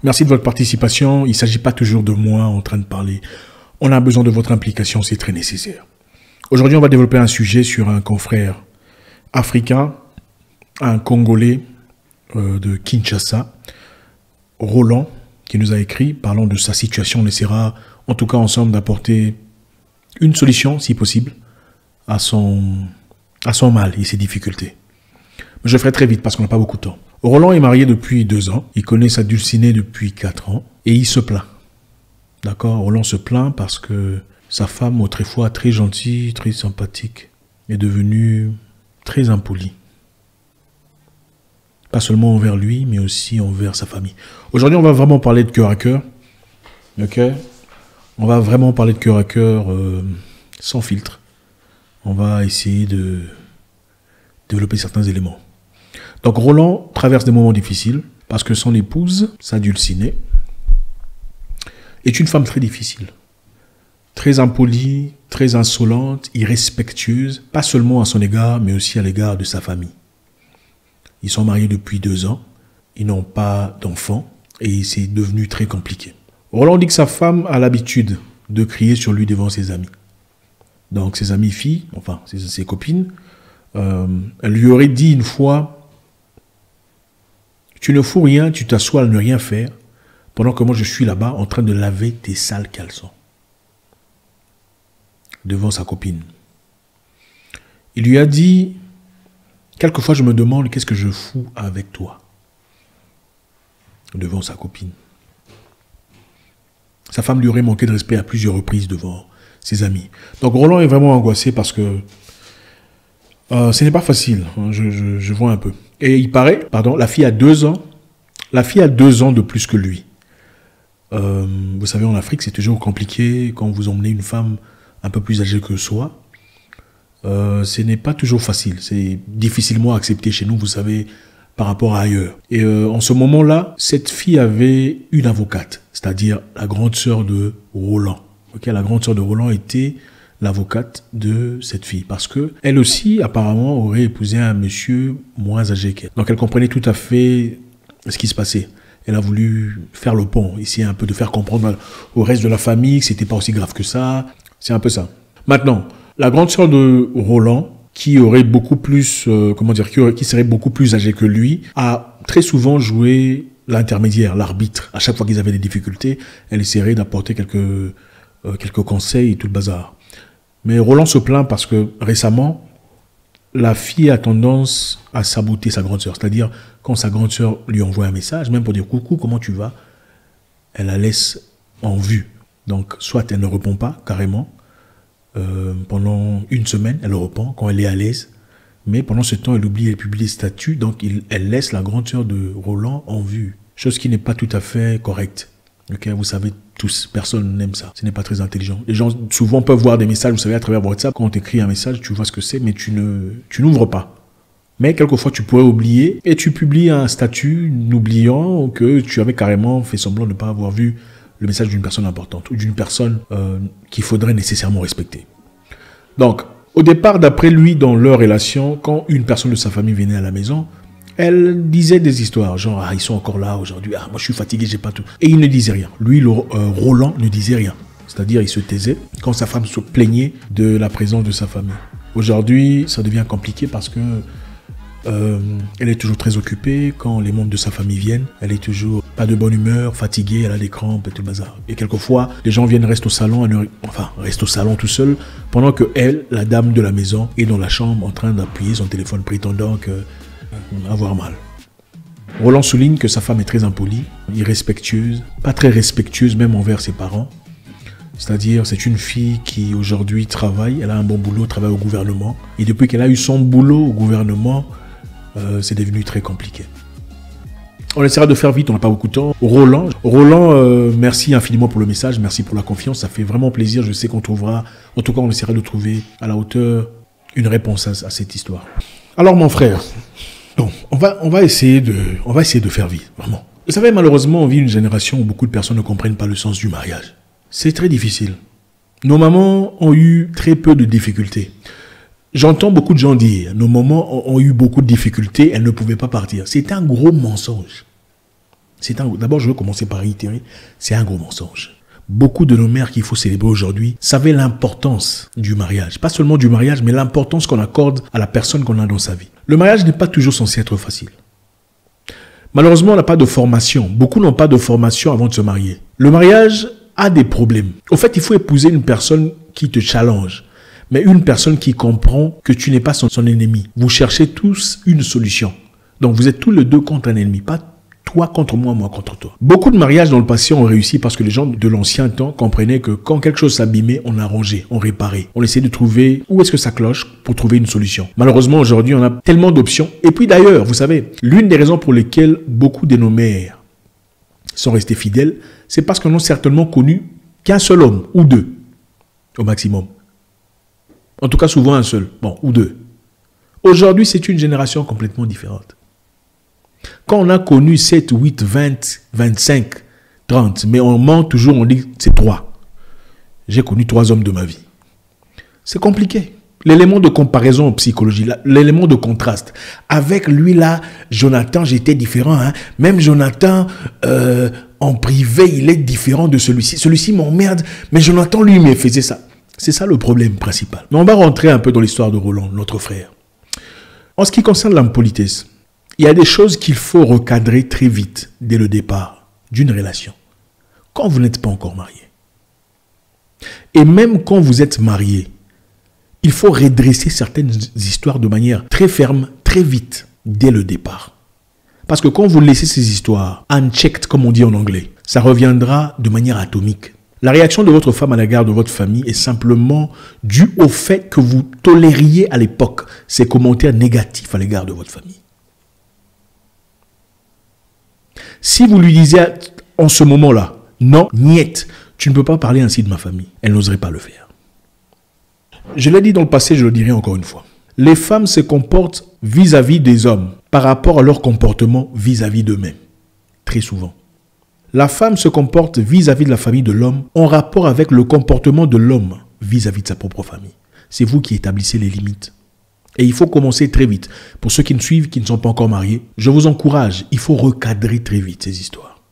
Merci de votre participation. Il ne s'agit pas toujours de moi en train de parler. On a besoin de votre implication, c'est très nécessaire. Aujourd'hui, on va développer un sujet sur un confrère africain, un Congolais de Kinshasa, Roland, qui nous a écrit parlant de sa situation. On essaiera, en tout cas ensemble, d'apporter une solution, si possible, à son mal et ses difficultés. Mais je le ferai très vite parce qu'on n'a pas beaucoup de temps. Roland est marié depuis 2 ans. Il connaît sa dulcinée depuis 4 ans. Et il se plaint. D'accord? Roland se plaint parce que sa femme, autrefois très gentille, très sympathique, est devenue très impolie. Pas seulement envers lui, mais aussi envers sa famille. Aujourd'hui, on va vraiment parler de cœur à cœur. Ok? On va vraiment parler de cœur à cœur sans filtre. On va essayer de développer certains éléments. Donc Roland traverse des moments difficiles parce que son épouse, sa dulcinée, est une femme très difficile. Très impolie, très insolente, irrespectueuse, pas seulement à son égard, mais aussi à l'égard de sa famille. Ils sont mariés depuis 2 ans, ils n'ont pas d'enfants et c'est devenu très compliqué. Roland dit que sa femme a l'habitude de crier sur lui devant ses amis. Donc ses amies filles, enfin ses copines, elle lui aurait dit une fois: tu ne fous rien, tu t'assois à ne rien faire, pendant que moi je suis là-bas en train de laver tes sales caleçons. Devant sa copine. Il lui a dit: quelquefois je me demande qu'est-ce que je fous avec toi. Devant sa copine. Sa femme lui aurait manqué de respect à plusieurs reprises devant ses amis. Donc Roland est vraiment angoissé parce que ce n'est pas facile, hein, je vois un peu. Et il paraît, la fille a 2 ans. La fille a 2 ans de plus que lui. Vous savez, en Afrique, c'est toujours compliqué quand vous emmenez une femme un peu plus âgée que soi. Ce n'est pas toujours facile. C'est difficilement accepté chez nous, vous savez, par rapport à ailleurs. Et en ce moment-là, cette fille avait une avocate, c'est-à-dire la grande sœur de Roland. Okay, la grande sœur de Roland était l'avocate de cette fille, parce que elle aussi, apparemment, aurait épousé un monsieur moins âgé qu'elle. Donc elle comprenait tout à fait ce qui se passait. Elle a voulu faire le pont, essayer un peu de faire comprendre au reste de la famille que c'était pas aussi grave que ça. C'est un peu ça. Maintenant, la grande sœur de Roland, qui aurait beaucoup plus, qui serait beaucoup plus âgée que lui, a très souvent joué l'intermédiaire, l'arbitre. À chaque fois qu'ils avaient des difficultés, elle essaierait d'apporter quelques conseils et tout le bazar. Mais Roland se plaint parce que récemment, la fille a tendance à saboter sa grande sœur. C'est-à-dire, quand sa grande sœur lui envoie un message, même pour dire coucou, comment tu vas, elle la laisse en vue. Donc, soit elle ne répond pas carrément. Pendant 1 semaine, elle répond quand elle est à l'aise. Mais pendant ce temps, elle oublie, elle publie les statuts. Donc, elle laisse la grande sœur de Roland en vue. Chose qui n'est pas tout à fait correcte. Okay, vous savez tous, personne n'aime ça. Ce n'est pas très intelligent. Les gens souvent peuvent voir des messages, vous savez, à travers WhatsApp. Quand on t'écrit un message, tu vois ce que c'est, mais tu n'ouvres pas. Mais quelquefois, tu pourrais oublier et tu publies un statut n'oubliant que tu avais carrément fait semblant de ne pas avoir vu le message d'une personne importante ou d'une personne qu'il faudrait nécessairement respecter. Donc, au départ, d'après lui, dans leur relation, quand une personne de sa famille venait à la maison, elle disait des histoires, genre, ah, ils sont encore là aujourd'hui, ah, moi je suis fatigué, j'ai pas tout. Et il ne disait rien. Lui, Roland, ne disait rien. C'est-à-dire, il se taisait quand sa femme se plaignait de la présence de sa famille. Aujourd'hui, ça devient compliqué parce que elle est toujours très occupée. Quand les membres de sa famille viennent, elle est toujours pas de bonne humeur, fatiguée, elle a des crampes et tout le bazar. Et quelquefois, les gens viennent, restent au salon, restent au salon tout seul, pendant que elle, la dame de la maison, est dans la chambre en train d'appuyer son téléphone, prétendant avoir mal. Roland souligne que sa femme est très impolie, irrespectueuse, pas très respectueuse même envers ses parents. C'est-à-dire, c'est une fille qui aujourd'hui travaille, elle a un bon boulot, travaille au gouvernement. Et depuis qu'elle a eu son boulot au gouvernement, c'est devenu très compliqué. On essaiera de faire vite, on n'a pas beaucoup de temps. Roland, merci infiniment pour le message, merci pour la confiance, ça fait vraiment plaisir. Je sais qu'on trouvera, en tout cas on essaiera de trouver à la hauteur une réponse à cette histoire. Alors mon frère, bon, on va essayer de faire vite, vraiment. Vous savez, malheureusement, on vit une génération où beaucoup de personnes ne comprennent pas le sens du mariage. C'est très difficile. Nos mamans ont eu très peu de difficultés. J'entends beaucoup de gens dire, nos mamans ont eu beaucoup de difficultés, elles ne pouvaient pas partir. C'est un gros mensonge. D'abord, je veux commencer par réitérer, c'est un gros mensonge. Beaucoup de nos mères qu'il faut célébrer aujourd'hui savaient l'importance du mariage. Pas seulement du mariage, mais l'importance qu'on accorde à la personne qu'on a dans sa vie. Le mariage n'est pas toujours censé être facile. Malheureusement, on n'a pas de formation. Beaucoup n'ont pas de formation avant de se marier. Le mariage a des problèmes. Au fait, il faut épouser une personne qui te challenge, mais une personne qui comprend que tu n'es pas son ennemi. Vous cherchez tous une solution. Donc, vous êtes tous les deux contre un ennemi, pas toi contre moi, moi contre toi. Beaucoup de mariages dans le passé ont réussi parce que les gens de l'ancien temps comprenaient que quand quelque chose s'abîmait, on arrangeait, on réparait. On essayait de trouver où est-ce que ça cloche pour trouver une solution. Malheureusement, aujourd'hui, on a tellement d'options. Et puis d'ailleurs, vous savez, l'une des raisons pour lesquelles beaucoup de nos mères sont restées fidèles, c'est parce qu'elles n'ont certainement connu qu'un seul homme, ou deux, au maximum. En tout cas, souvent un seul, bon, ou deux. Aujourd'hui, c'est une génération complètement différente. Quand on a connu 7, 8, 20, 25, 30, mais on ment toujours, on dit c'est 3. J'ai connu 3 hommes de ma vie. C'est compliqué. L'élément de comparaison en psychologie, l'élément de contraste. Avec lui là, Jonathan, j'étais différent. Hein. Même Jonathan, en privé, il est différent de celui-ci. Celui-ci m'emmerde, mais Jonathan, lui, me faisait ça. C'est ça le problème principal. Mais on va rentrer un peu dans l'histoire de Roland, notre frère. En ce qui concerne l'impolitesse, il y a des choses qu'il faut recadrer très vite dès le départ d'une relation. Quand vous n'êtes pas encore marié. Et même quand vous êtes marié, il faut redresser certaines histoires de manière très ferme, très vite, dès le départ. Parce que quand vous laissez ces histoires unchecked, comme on dit en anglais, ça reviendra de manière atomique. La réaction de votre femme à l'égard de votre famille est simplement due au fait que vous tolériez à l'époque ces commentaires négatifs à l'égard de votre famille. Si vous lui disiez en ce moment-là, non, niet, tu ne peux pas parler ainsi de ma famille, elle n'oserait pas le faire. Je l'ai dit dans le passé, je le dirai encore une fois. Les femmes se comportent vis-à-vis des hommes par rapport à leur comportement vis-à-vis d'eux-mêmes. Très souvent. La femme se comporte vis-à-vis de la famille de l'homme en rapport avec le comportement de l'homme vis-à-vis de sa propre famille. C'est vous qui établissez les limites. Et il faut commencer très vite. Pour ceux qui me suivent, qui ne sont pas encore mariés, je vous encourage, il faut recadrer très vite ces histoires.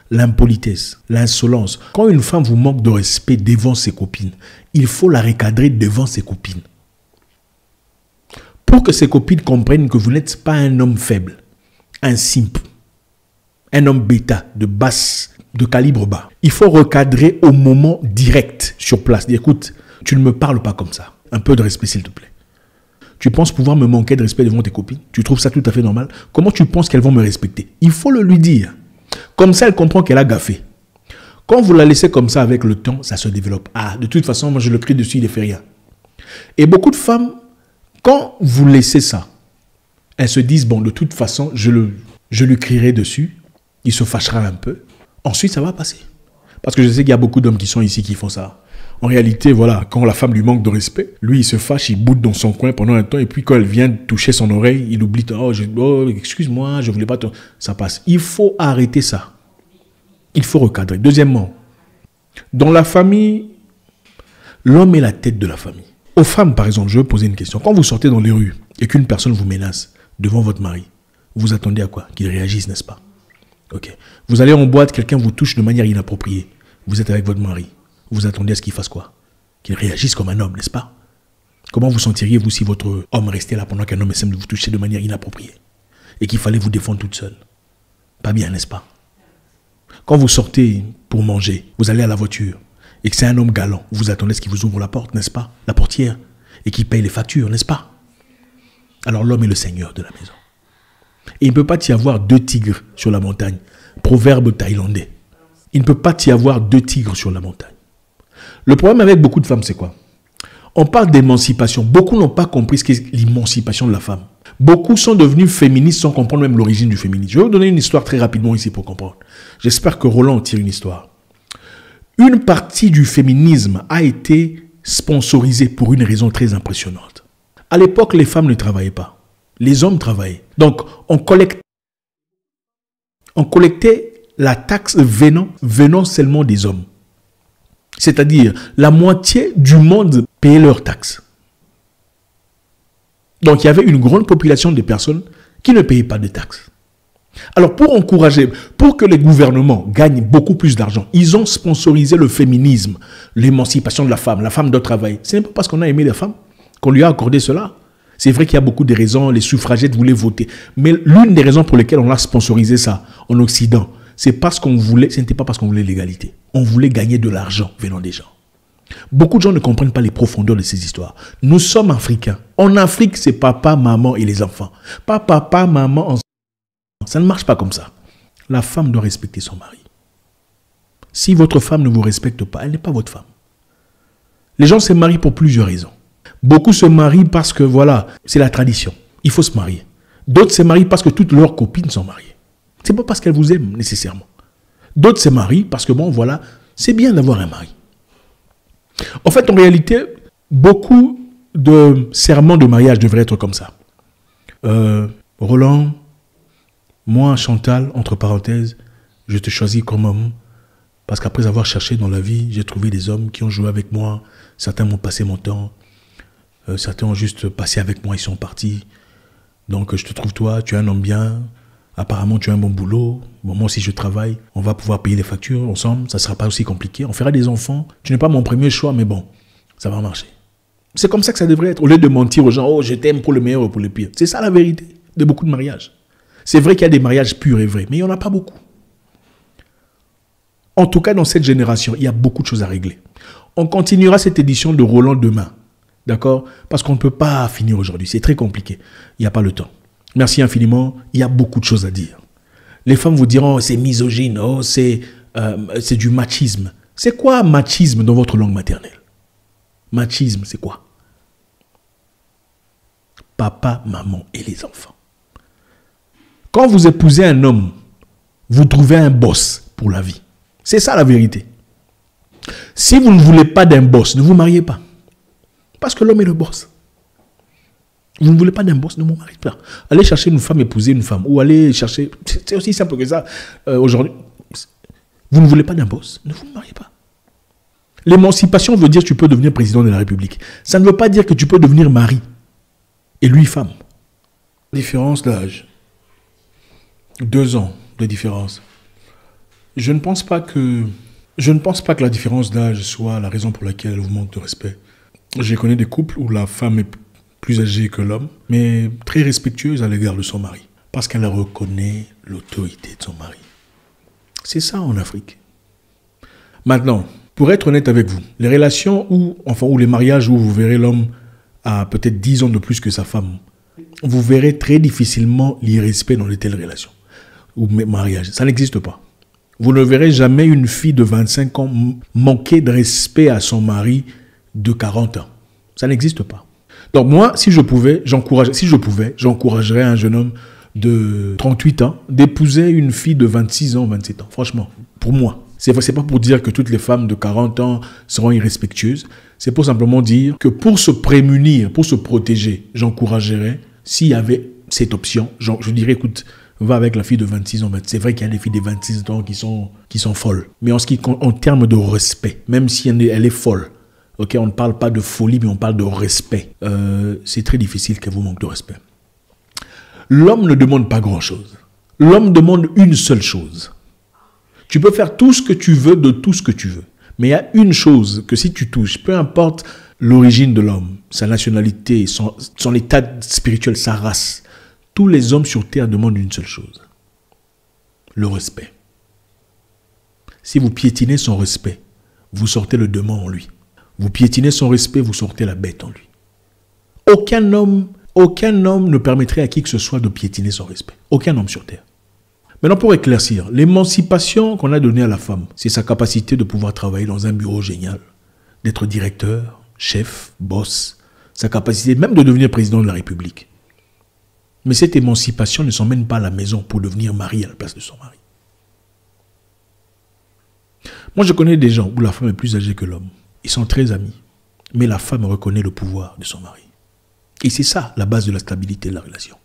L'impolitesse, l'insolence. Quand une femme vous manque de respect devant ses copines, il faut la recadrer devant ses copines. Pour que ses copines comprennent que vous n'êtes pas un homme faible, un simple, un homme bêta, de calibre bas. Il faut recadrer au moment direct, sur place. Dire, écoute, tu ne me parles pas comme ça. Un peu de respect, s'il te plaît. Tu penses pouvoir me manquer de respect devant tes copines? Tu trouves ça tout à fait normal? Comment tu penses qu'elles vont me respecter? Il faut le lui dire. Comme ça, elle comprend qu'elle a gaffé. Quand vous la laissez comme ça avec le temps, ça se développe. Ah, de toute façon, moi je le crie dessus, il ne fait rien. Et beaucoup de femmes, quand vous laissez ça, elles se disent, bon, de toute façon, je lui crierai dessus, il se fâchera un peu. Ensuite, ça va passer. Parce que je sais qu'il y a beaucoup d'hommes qui sont ici qui font ça. En réalité, voilà, quand la femme lui manque de respect, lui, il se fâche, il boude dans son coin pendant un temps, et puis quand elle vient toucher son oreille, il oublie, oh, excuse-moi, je voulais pas te... Ça passe. Il faut arrêter ça. Il faut recadrer. Deuxièmement, dans la famille, l'homme est la tête de la famille. Aux femmes, par exemple, je vais poser une question. Quand vous sortez dans les rues et qu'une personne vous menace devant votre mari, vous attendez à quoi? Qu'il réagisse, n'est-ce pas? Ok. Vous allez en boîte, quelqu'un vous touche de manière inappropriée. Vous êtes avec votre mari. Vous attendez à ce qu'il fasse quoi? Qu'il réagisse comme un homme, n'est-ce pas? Comment vous sentiriez-vous si votre homme restait là pendant qu'un homme essaie de vous toucher de manière inappropriée et qu'il fallait vous défendre toute seule? Pas bien, n'est-ce pas? Quand vous sortez pour manger, vous allez à la voiture et que c'est un homme galant, vous attendez à ce qu'il vous ouvre la porte, n'est-ce pas? La portière, et qu'il paye les factures, n'est-ce pas? Alors l'homme est le seigneur de la maison. Et il ne peut pas y avoir 2 tigres sur la montagne. Proverbe thaïlandais. Il ne peut pas y avoir 2 tigres sur la montagne. Le problème avec beaucoup de femmes, c'est quoi? On parle d'émancipation. Beaucoup n'ont pas compris ce qu'est l'émancipation de la femme. Beaucoup sont devenus féministes sans comprendre même l'origine du féminisme. Je vais vous donner une histoire très rapidement ici pour comprendre. J'espère que Roland tire une histoire. Une partie du féminisme a été sponsorisée pour une raison très impressionnante. À l'époque, les femmes ne travaillaient pas. Les hommes travaillaient. Donc, on collectait la taxe venant seulement des hommes. C'est-à-dire, la moitié du monde payait leurs taxes. Donc, il y avait une grande population de personnes qui ne payaient pas de taxes. Alors pour encourager, pour que les gouvernements gagnent beaucoup plus d'argent, ils ont sponsorisé le féminisme, l'émancipation de la femme doit travailler. Ce n'est pas parce qu'on a aimé les femmes qu'on lui a accordé cela. C'est vrai qu'il y a beaucoup de raisons, les suffragettes voulaient voter. Mais l'une des raisons pour lesquelles on a sponsorisé ça en Occident, c'est parce qu'on voulait, ce n'était pas parce qu'on voulait l'égalité. On voulait gagner de l'argent venant des gens. Beaucoup de gens ne comprennent pas les profondeurs de ces histoires. Nous sommes africains. En Afrique, c'est papa, maman et les enfants. Pas papa, maman, enfants. Ça ne marche pas comme ça. La femme doit respecter son mari. Si votre femme ne vous respecte pas, elle n'est pas votre femme. Les gens se marient pour plusieurs raisons. Beaucoup se marient parce que, voilà, c'est la tradition. Il faut se marier. D'autres se marient parce que toutes leurs copines sont mariées. Ce n'est pas parce qu'elles vous aiment, nécessairement. D'autres se marient parce que, bon, voilà, c'est bien d'avoir un mari. En fait, en réalité, beaucoup de serments de mariage devraient être comme ça. Roland, moi, Chantal, entre parenthèses, je te choisis comme homme parce qu'après avoir cherché dans la vie, j'ai trouvé des hommes qui ont joué avec moi. Certains m'ont passé mon temps. Certains ont juste passé avec moi, ils sont partis. Donc, je te trouve toi, tu es un homme bien. Apparemment, tu as un bon boulot. Bon, moi aussi, je travaille. On va pouvoir payer les factures ensemble. Ça ne sera pas aussi compliqué. On fera des enfants. Tu n'es pas mon premier choix, mais bon, ça va marcher. C'est comme ça que ça devrait être. Au lieu de mentir aux gens, oh, je t'aime pour le meilleur ou pour le pire. C'est ça la vérité de beaucoup de mariages. C'est vrai qu'il y a des mariages purs et vrais, mais il n'y en a pas beaucoup. En tout cas, dans cette génération, il y a beaucoup de choses à régler. On continuera cette édition de Roland demain. D'accord? Parce qu'on ne peut pas finir aujourd'hui. C'est très compliqué. Il n'y a pas le temps. Merci infiniment. Il y a beaucoup de choses à dire. Les femmes vous diront, oh, c'est misogyne, oh, c'est du machisme. C'est quoi machisme dans votre langue maternelle? Machisme, c'est quoi? Papa, maman et les enfants. Quand vous épousez un homme, vous trouvez un boss pour la vie. C'est ça la vérité. Si vous ne voulez pas d'un boss, ne vous mariez pas. Parce que l'homme est le boss. Vous ne voulez pas d'un boss, ne vous mariez pas. Allez chercher une femme, épouser une femme. Ou allez chercher... C'est aussi simple que ça. Aujourd'hui, vous ne voulez pas d'un boss, ne vous mariez pas. L'émancipation veut dire que tu peux devenir président de la République. Ça ne veut pas dire que tu peux devenir mari. Et lui, femme. Différence d'âge. 2 ans de différence. Je ne pense pas que la différence d'âge soit la raison pour laquelle elle vous manque de respect. Je connais des couples où la femme est plus âgée que l'homme, mais très respectueuse à l'égard de son mari, parce qu'elle reconnaît l'autorité de son mari. C'est ça en Afrique. Maintenant, pour être honnête avec vous, les relations ou les mariages où vous verrez l'homme à peut-être 10 ans de plus que sa femme, vous verrez très difficilement l'irrespect dans de telles relations ou mariages. Ça n'existe pas. Vous ne verrez jamais une fille de 25 ans manquer de respect à son mari de 40 ans. Ça n'existe pas. Donc moi, si je pouvais, j'encouragerais un jeune homme de 38 ans d'épouser une fille de 26 ans, 27 ans. Franchement, pour moi. C'est pas pour dire que toutes les femmes de 40 ans seront irrespectueuses. C'est pour simplement dire que pour se prémunir, pour se protéger, j'encouragerais, s'il y avait cette option, je dirais, écoute, va avec la fille de 26 ans. C'est vrai qu'il y a des filles de 26 ans qui sont folles. Mais en termes de respect, même si elle est folle, okay, on ne parle pas de folie, mais on parle de respect. C'est très difficile qu'elle vous manque de respect. L'homme ne demande pas grand-chose. L'homme demande une seule chose. Tu peux faire tout ce que tu veux de tout ce que tu veux. Mais il y a une chose que si tu touches, peu importe l'origine de l'homme, sa nationalité, son état spirituel, sa race, tous les hommes sur terre demandent une seule chose. Le respect. Si vous piétinez son respect, vous sortez le démon en lui. Vous piétinez son respect, vous sortez la bête en lui. Aucun homme ne permettrait à qui que ce soit de piétiner son respect. Aucun homme sur terre. Maintenant, pour éclaircir, l'émancipation qu'on a donnée à la femme, c'est sa capacité de pouvoir travailler dans un bureau génial, d'être directeur, chef, boss, sa capacité même de devenir président de la République. Mais cette émancipation ne s'emmène pas à la maison pour devenir mari à la place de son mari. Moi, je connais des gens où la femme est plus âgée que l'homme. Ils sont très amis. Mais la femme reconnaît le pouvoir de son mari. Et c'est ça la base de la stabilité de la relation.